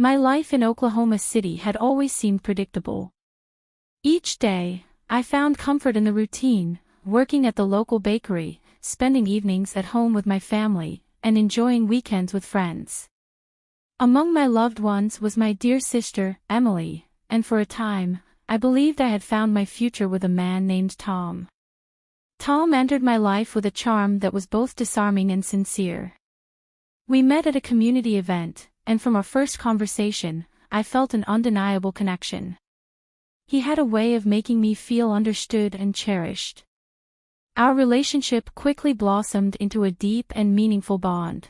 My life in Oklahoma City had always seemed predictable. Each day, I found comfort in the routine, working at the local bakery, spending evenings at home with my family, and enjoying weekends with friends. Among my loved ones was my dear sister, Emily, and for a time, I believed I had found my future with a man named Tom. Tom entered my life with a charm that was both disarming and sincere. We met at a community event, and from our first conversation, I felt an undeniable connection. He had a way of making me feel understood and cherished. Our relationship quickly blossomed into a deep and meaningful bond.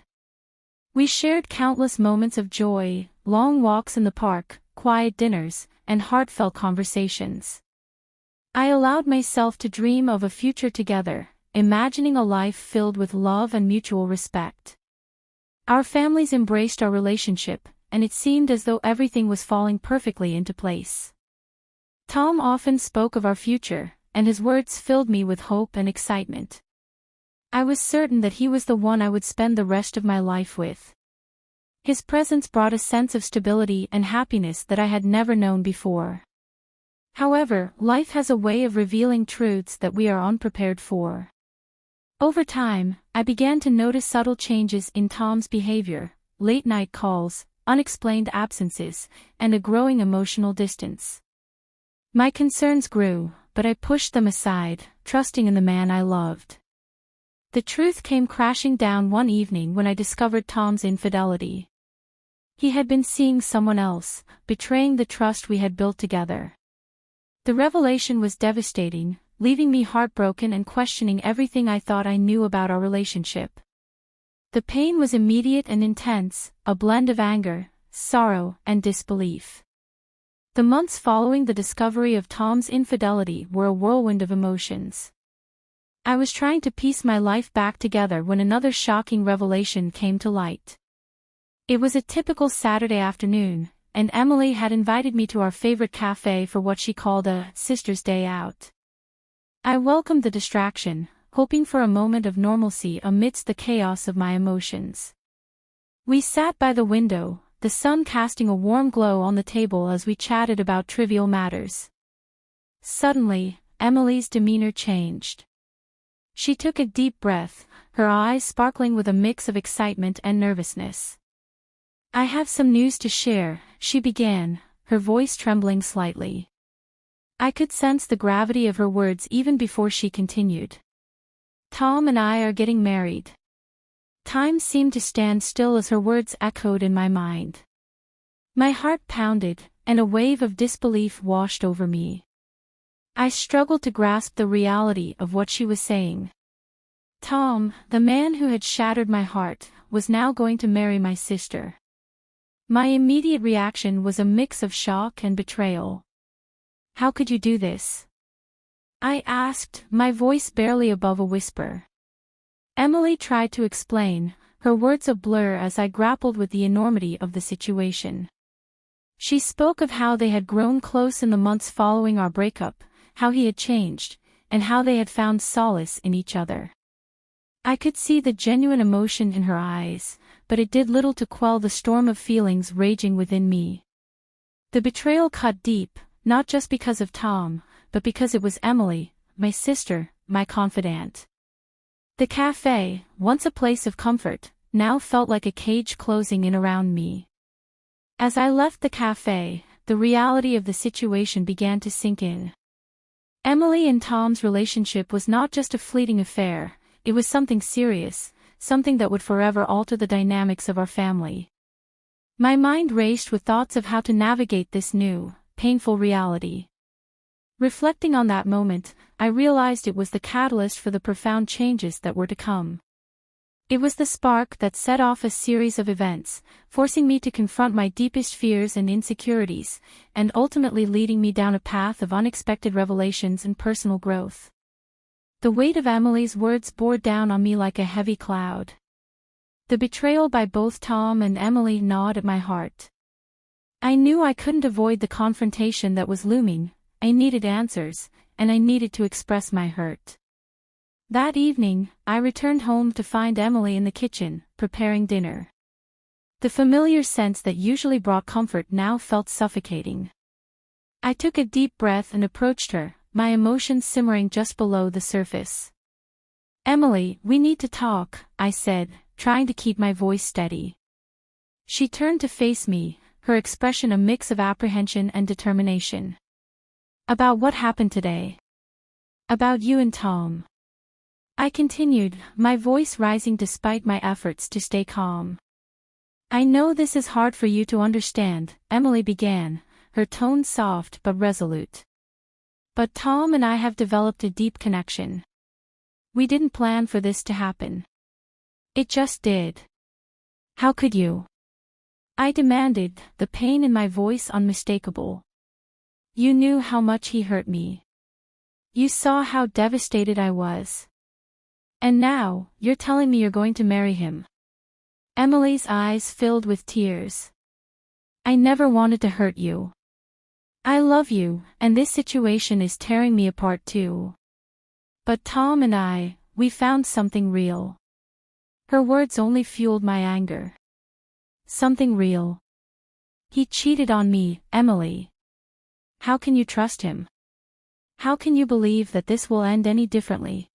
We shared countless moments of joy, long walks in the park, quiet dinners, and heartfelt conversations. I allowed myself to dream of a future together, imagining a life filled with love and mutual respect. Our families embraced our relationship, and it seemed as though everything was falling perfectly into place. Tom often spoke of our future, and his words filled me with hope and excitement. I was certain that he was the one I would spend the rest of my life with. His presence brought a sense of stability and happiness that I had never known before. However, life has a way of revealing truths that we are unprepared for. Over time, I began to notice subtle changes in Tom's behavior, late-night calls, unexplained absences, and a growing emotional distance. My concerns grew, but I pushed them aside, trusting in the man I loved. The truth came crashing down one evening when I discovered Tom's infidelity. He had been seeing someone else, betraying the trust we had built together. The revelation was devastating, leaving me heartbroken and questioning everything I thought I knew about our relationship. The pain was immediate and intense, a blend of anger, sorrow, and disbelief. The months following the discovery of Tom's infidelity were a whirlwind of emotions. I was trying to piece my life back together when another shocking revelation came to light. It was a typical Saturday afternoon, and Emily had invited me to our favorite cafe for what she called a sister's day out. I welcomed the distraction, hoping for a moment of normalcy amidst the chaos of my emotions. We sat by the window, the sun casting a warm glow on the table as we chatted about trivial matters. Suddenly, Emily's demeanor changed. She took a deep breath, her eyes sparkling with a mix of excitement and nervousness. "I have some news to share," she began, her voice trembling slightly. I could sense the gravity of her words even before she continued. "Tom and I are getting married." Time seemed to stand still as her words echoed in my mind. My heart pounded, and a wave of disbelief washed over me. I struggled to grasp the reality of what she was saying. Tom, the man who had shattered my heart, was now going to marry my sister. My immediate reaction was a mix of shock and betrayal. "How could you do this?" I asked, my voice barely above a whisper. Emily tried to explain, her words a blur as I grappled with the enormity of the situation. She spoke of how they had grown close in the months following our breakup, how he had changed, and how they had found solace in each other. I could see the genuine emotion in her eyes, but it did little to quell the storm of feelings raging within me. The betrayal cut deep, not just because of Tom, but because it was Emily, my sister, my confidant. The cafe, once a place of comfort, now felt like a cage closing in around me. As I left the cafe, the reality of the situation began to sink in. Emily and Tom's relationship was not just a fleeting affair, it was something serious, something that would forever alter the dynamics of our family. My mind raced with thoughts of how to navigate this new, painful reality. Reflecting on that moment, I realized it was the catalyst for the profound changes that were to come. It was the spark that set off a series of events, forcing me to confront my deepest fears and insecurities, and ultimately leading me down a path of unexpected revelations and personal growth. The weight of Emily's words bore down on me like a heavy cloud. The betrayal by both Tom and Emily gnawed at my heart. I knew I couldn't avoid the confrontation that was looming. I needed answers, and I needed to express my hurt. That evening, I returned home to find Emily in the kitchen, preparing dinner. The familiar sense that usually brought comfort now felt suffocating. I took a deep breath and approached her, my emotions simmering just below the surface. "Emily, we need to talk," I said, trying to keep my voice steady. She turned to face me, her expression a mix of apprehension and determination. "About what happened today? About you and Tom," I continued, my voice rising despite my efforts to stay calm. "I know this is hard for you to understand," Emily began, her tone soft but resolute. "But Tom and I have developed a deep connection. We didn't plan for this to happen. It just did." "How could you?" I demanded, the pain in my voice unmistakable. "You knew how much he hurt me. You saw how devastated I was. And now, you're telling me you're going to marry him." Emily's eyes filled with tears. "I never wanted to hurt you. I love you, and this situation is tearing me apart too. But Tom and I, we found something real." Her words only fueled my anger. "Something real? He cheated on me, Emily. How can you trust him? How can you believe that this will end any differently?"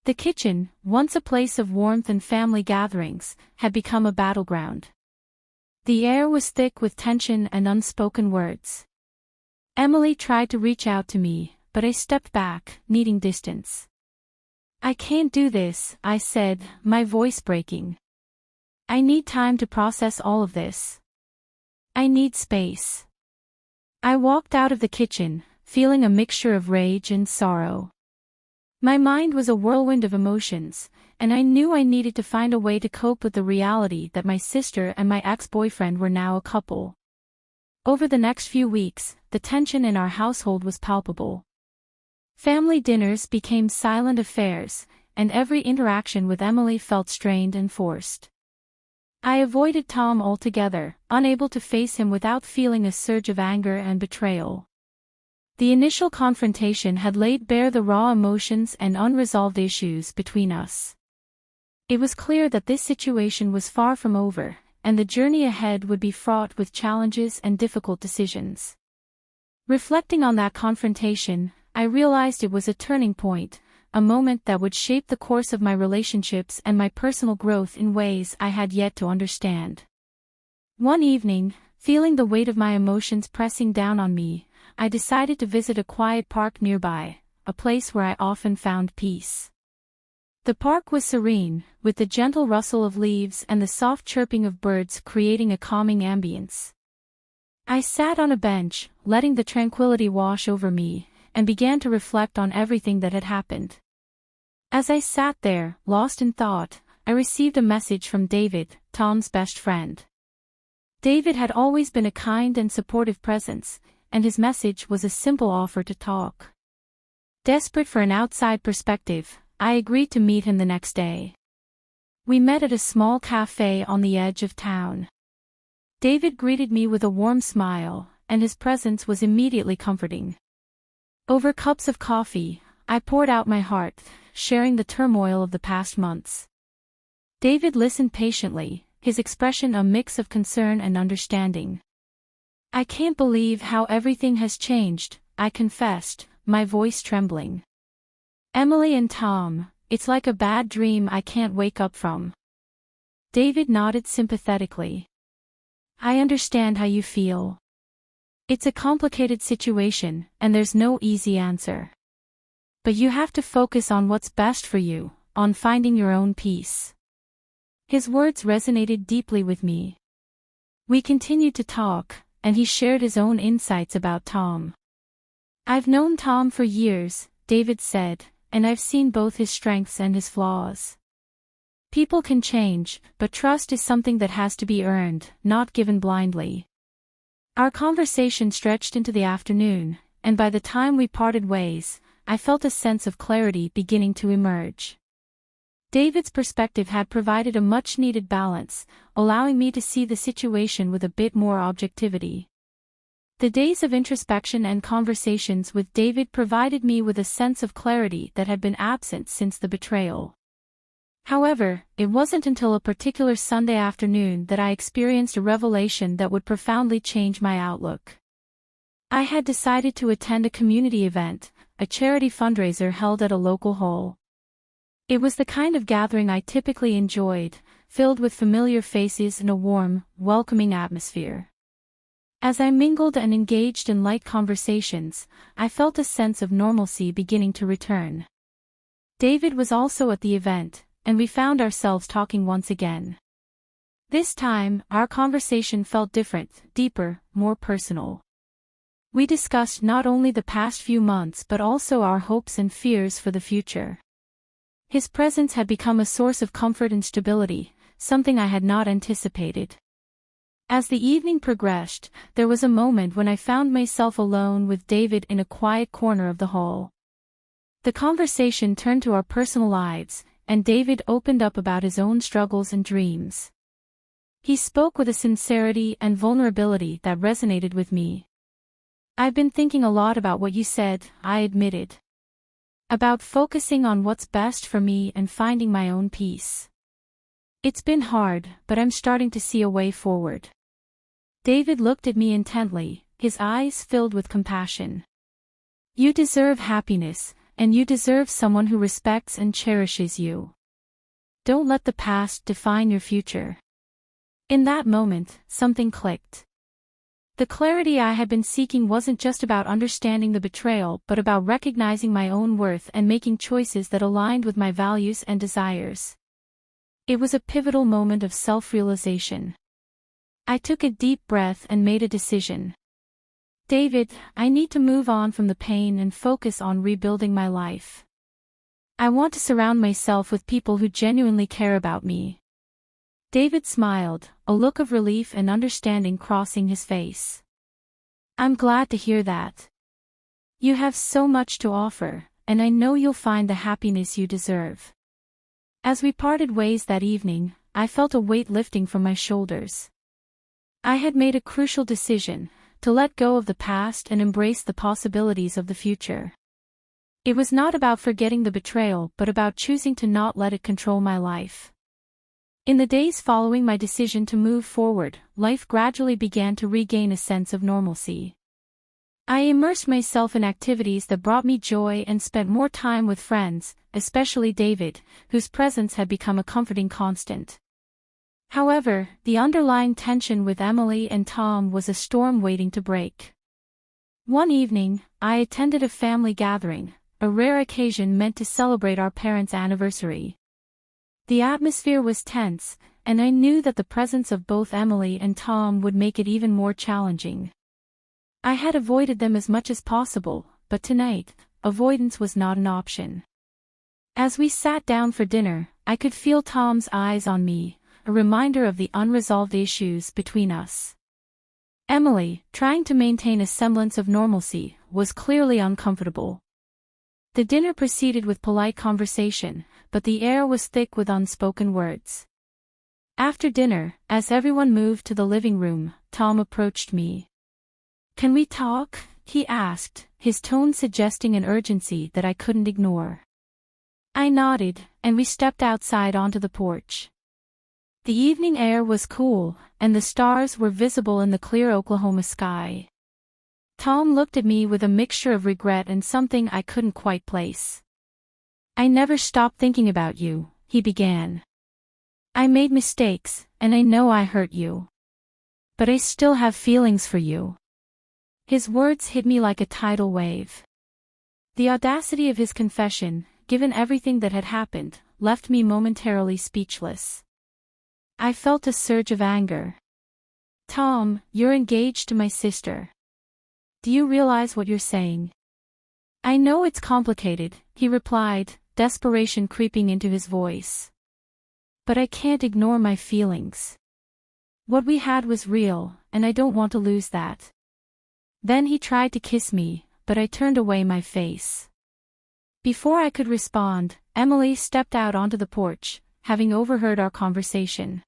The kitchen, once a place of warmth and family gatherings, had become a battleground. The air was thick with tension and unspoken words. Emily tried to reach out to me, but I stepped back, needing distance. "I can't do this," I said, my voice breaking. "I need time to process all of this. I need space." I walked out of the kitchen, feeling a mixture of rage and sorrow. My mind was a whirlwind of emotions, and I knew I needed to find a way to cope with the reality that my sister and my ex-boyfriend were now a couple. Over the next few weeks, the tension in our household was palpable. Family dinners became silent affairs, and every interaction with Emily felt strained and forced. I avoided Tom altogether, unable to face him without feeling a surge of anger and betrayal. The initial confrontation had laid bare the raw emotions and unresolved issues between us. It was clear that this situation was far from over, and the journey ahead would be fraught with challenges and difficult decisions. Reflecting on that confrontation, I realized it was a turning point, a moment that would shape the course of my relationships and my personal growth in ways I had yet to understand. One evening, feeling the weight of my emotions pressing down on me, I decided to visit a quiet park nearby, a place where I often found peace. The park was serene, with the gentle rustle of leaves and the soft chirping of birds creating a calming ambience. I sat on a bench, letting the tranquility wash over me, and began to reflect on everything that had happened. As I sat there, lost in thought, I received a message from David, Tom's best friend. David had always been a kind and supportive presence, and his message was a simple offer to talk. Desperate for an outside perspective, I agreed to meet him the next day. We met at a small cafe on the edge of town. David greeted me with a warm smile, and his presence was immediately comforting. Over cups of coffee, I poured out my heart, sharing the turmoil of the past months. David listened patiently, his expression a mix of concern and understanding. "I can't believe how everything has changed," I confessed, my voice trembling. "Emily and Tom, it's like a bad dream I can't wake up from." David nodded sympathetically. "I understand how you feel. It's a complicated situation, and there's no easy answer. But you have to focus on what's best for you, on finding your own peace." His words resonated deeply with me. We continued to talk, and he shared his own insights about Tom. "I've known Tom for years," David said, "and I've seen both his strengths and his flaws. People can change, but trust is something that has to be earned, not given blindly." Our conversation stretched into the afternoon, and by the time we parted ways, I felt a sense of clarity beginning to emerge. David's perspective had provided a much-needed balance, allowing me to see the situation with a bit more objectivity. The days of introspection and conversations with David provided me with a sense of clarity that had been absent since the betrayal. However, it wasn't until a particular Sunday afternoon that I experienced a revelation that would profoundly change my outlook. I had decided to attend a community event, a charity fundraiser held at a local hall. It was the kind of gathering I typically enjoyed, filled with familiar faces and a warm, welcoming atmosphere. As I mingled and engaged in light conversations, I felt a sense of normalcy beginning to return. David was also at the event, and we found ourselves talking once again. This time, our conversation felt different, deeper, more personal. We discussed not only the past few months but also our hopes and fears for the future. His presence had become a source of comfort and stability, something I had not anticipated. As the evening progressed, there was a moment when I found myself alone with David in a quiet corner of the hall. The conversation turned to our personal lives, and David opened up about his own struggles and dreams. He spoke with a sincerity and vulnerability that resonated with me. "I've been thinking a lot about what you said," I admitted. "About focusing on what's best for me and finding my own peace. It's been hard, but I'm starting to see a way forward." David looked at me intently, his eyes filled with compassion. "You deserve happiness, and you deserve someone who respects and cherishes you. Don't let the past define your future." In that moment, something clicked. The clarity I had been seeking wasn't just about understanding the betrayal but about recognizing my own worth and making choices that aligned with my values and desires. It was a pivotal moment of self-realization. I took a deep breath and made a decision. "David, I need to move on from the pain and focus on rebuilding my life. I want to surround myself with people who genuinely care about me." David smiled, a look of relief and understanding crossing his face. "I'm glad to hear that. You have so much to offer, and I know you'll find the happiness you deserve." As we parted ways that evening, I felt a weight lifting from my shoulders. I had made a crucial decision, to let go of the past and embrace the possibilities of the future. It was not about forgetting the betrayal but about choosing to not let it control my life. In the days following my decision to move forward, life gradually began to regain a sense of normalcy. I immersed myself in activities that brought me joy and spent more time with friends, especially David, whose presence had become a comforting constant. However, the underlying tension with Emily and Tom was a storm waiting to break. One evening, I attended a family gathering, a rare occasion meant to celebrate our parents' anniversary. The atmosphere was tense, and I knew that the presence of both Emily and Tom would make it even more challenging. I had avoided them as much as possible, but tonight, avoidance was not an option. As we sat down for dinner, I could feel Tom's eyes on me, a reminder of the unresolved issues between us. Emily, trying to maintain a semblance of normalcy, was clearly uncomfortable. The dinner proceeded with polite conversation, but the air was thick with unspoken words. After dinner, as everyone moved to the living room, Tom approached me. "Can we talk?" he asked, his tone suggesting an urgency that I couldn't ignore. I nodded, and we stepped outside onto the porch. The evening air was cool, and the stars were visible in the clear Oklahoma sky. Tom looked at me with a mixture of regret and something I couldn't quite place. "I never stopped thinking about you," he began. "I made mistakes, and I know I hurt you. But I still have feelings for you." His words hit me like a tidal wave. The audacity of his confession, given everything that had happened, left me momentarily speechless. I felt a surge of anger. "Tom, you're engaged to my sister. Do you realize what you're saying?" "I know it's complicated," he replied, desperation creeping into his voice. "But I can't ignore my feelings. What we had was real, and I don't want to lose that." Then he tried to kiss me, but I turned away my face. Before I could respond, Emily stepped out onto the porch, having overheard our conversation.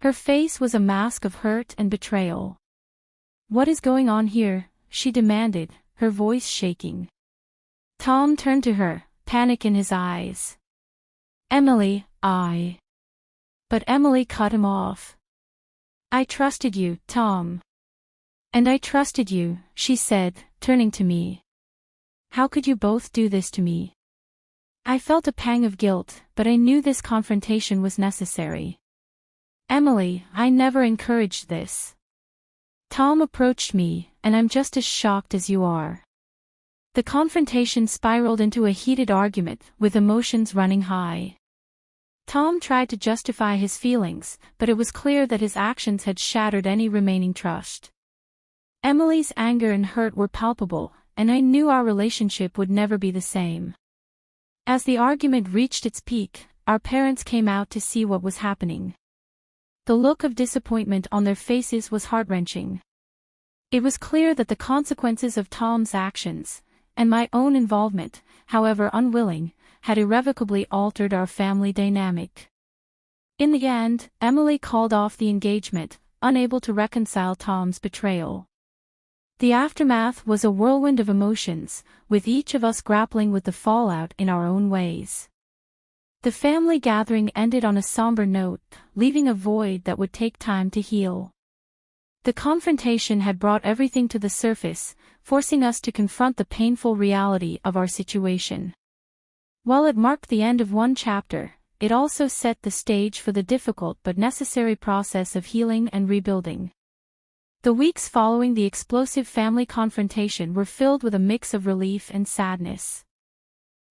Her face was a mask of hurt and betrayal. "What is going on here?" she demanded, her voice shaking. Tom turned to her, panic in his eyes. "Emily, But Emily cut him off. I trusted you, Tom. And I trusted you, she said, turning to me. How could you both do this to me? I felt a pang of guilt, but I knew this confrontation was necessary. Emily, I never encouraged this. Tom approached me, and I'm just as shocked as you are. The confrontation spiraled into a heated argument, with emotions running high. Tom tried to justify his feelings, but it was clear that his actions had shattered any remaining trust. Emily's anger and hurt were palpable, and I knew our relationship would never be the same. As the argument reached its peak, our parents came out to see what was happening. The look of disappointment on their faces was heart-wrenching. It was clear that the consequences of Tom's actions, and my own involvement, however unwilling, had irrevocably altered our family dynamic. In the end, Emily called off the engagement, unable to reconcile Tom's betrayal. The aftermath was a whirlwind of emotions, with each of us grappling with the fallout in our own ways. The family gathering ended on a somber note, leaving a void that would take time to heal. The confrontation had brought everything to the surface, forcing us to confront the painful reality of our situation. While it marked the end of one chapter, it also set the stage for the difficult but necessary process of healing and rebuilding. The weeks following the explosive family confrontation were filled with a mix of relief and sadness.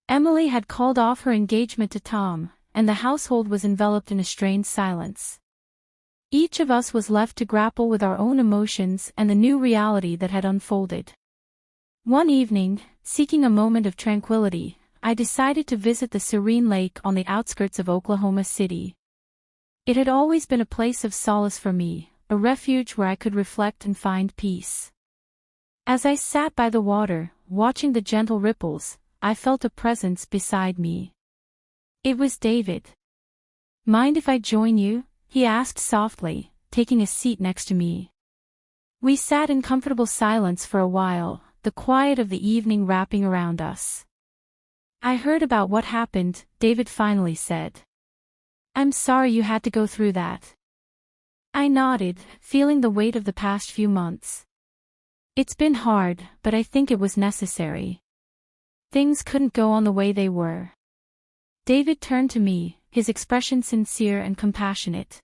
Emily had called off her engagement to Tom, and the household was enveloped in a strained silence. Each of us was left to grapple with our own emotions and the new reality that had unfolded. One evening, seeking a moment of tranquility, I decided to visit the serene lake on the outskirts of Oklahoma City. It had always been a place of solace for me, a refuge where I could reflect and find peace. As I sat by the water, watching the gentle ripples, I felt a presence beside me. It was David. Mind if I join you? He asked softly, taking a seat next to me. We sat in comfortable silence for a while, the quiet of the evening wrapping around us. I heard about what happened, David finally said. I'm sorry you had to go through that. I nodded, feeling the weight of the past few months. It's been hard, but I think it was necessary. Things couldn't go on the way they were. David turned to me, his expression sincere and compassionate.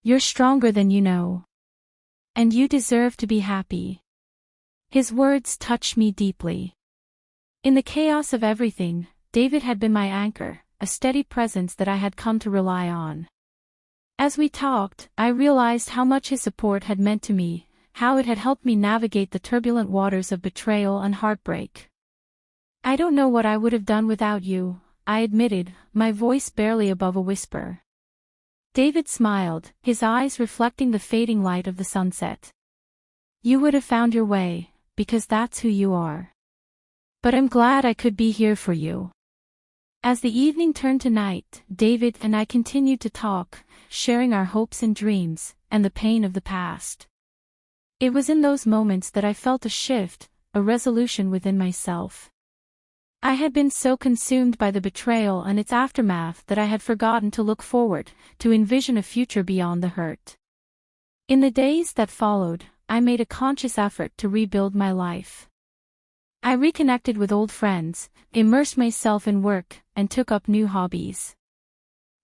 You're stronger than you know. And you deserve to be happy. His words touched me deeply. In the chaos of everything, David had been my anchor, a steady presence that I had come to rely on. As we talked, I realized how much his support had meant to me, how it had helped me navigate the turbulent waters of betrayal and heartbreak. I don't know what I would have done without you, I admitted, my voice barely above a whisper. David smiled, his eyes reflecting the fading light of the sunset. You would have found your way, because that's who you are. But I'm glad I could be here for you. As the evening turned to night, David and I continued to talk, sharing our hopes and dreams, and the pain of the past. It was in those moments that I felt a shift, a resolution within myself. I had been so consumed by the betrayal and its aftermath that I had forgotten to look forward, to envision a future beyond the hurt. In the days that followed, I made a conscious effort to rebuild my life. I reconnected with old friends, immersed myself in work, and took up new hobbies.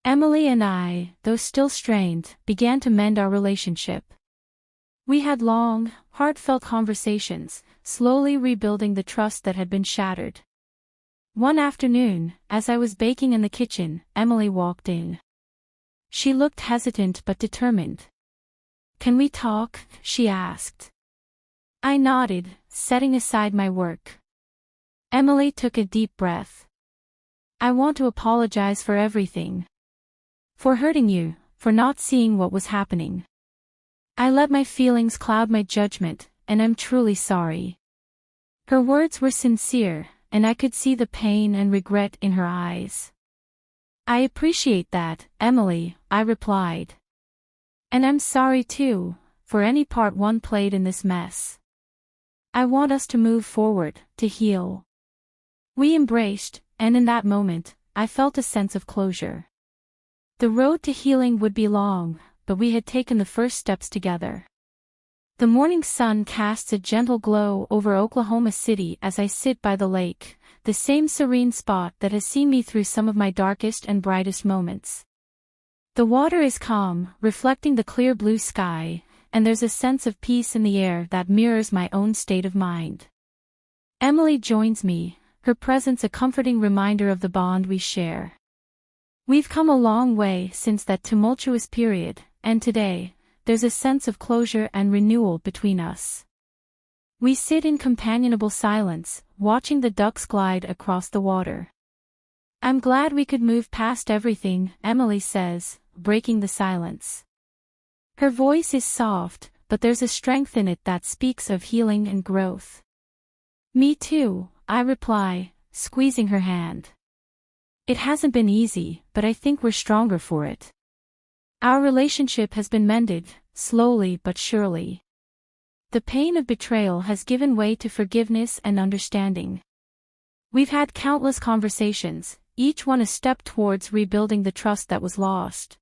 Emily and I, though still strained, began to mend our relationship. We had long, heartfelt conversations, slowly rebuilding the trust that had been shattered. One afternoon, as I was baking in the kitchen, Emily walked in. She looked hesitant but determined. Can we talk? She asked. I nodded, setting aside my work. Emily took a deep breath. I want to apologize for everything. For hurting you, for not seeing what was happening. I let my feelings cloud my judgment, and I'm truly sorry. Her words were sincere, and I could see the pain and regret in her eyes. I appreciate that, Emily, I replied. And I'm sorry too, for any part one played in this mess. I want us to move forward, to heal. We embraced, and in that moment, I felt a sense of closure. The road to healing would be long, but we had taken the first steps together. The morning sun casts a gentle glow over Oklahoma City as I sit by the lake, the same serene spot that has seen me through some of my darkest and brightest moments. The water is calm, reflecting the clear blue sky, and there's a sense of peace in the air that mirrors my own state of mind. Emily joins me, her presence a comforting reminder of the bond we share. We've come a long way since that tumultuous period, and today, there's a sense of closure and renewal between us. We sit in companionable silence, watching the ducks glide across the water. I'm glad we could move past everything, Emily says, breaking the silence. Her voice is soft, but there's a strength in it that speaks of healing and growth. Me too, I reply, squeezing her hand. It hasn't been easy, but I think we're stronger for it. Our relationship has been mended, slowly but surely. The pain of betrayal has given way to forgiveness and understanding. We've had countless conversations, each one a step towards rebuilding the trust that was lost.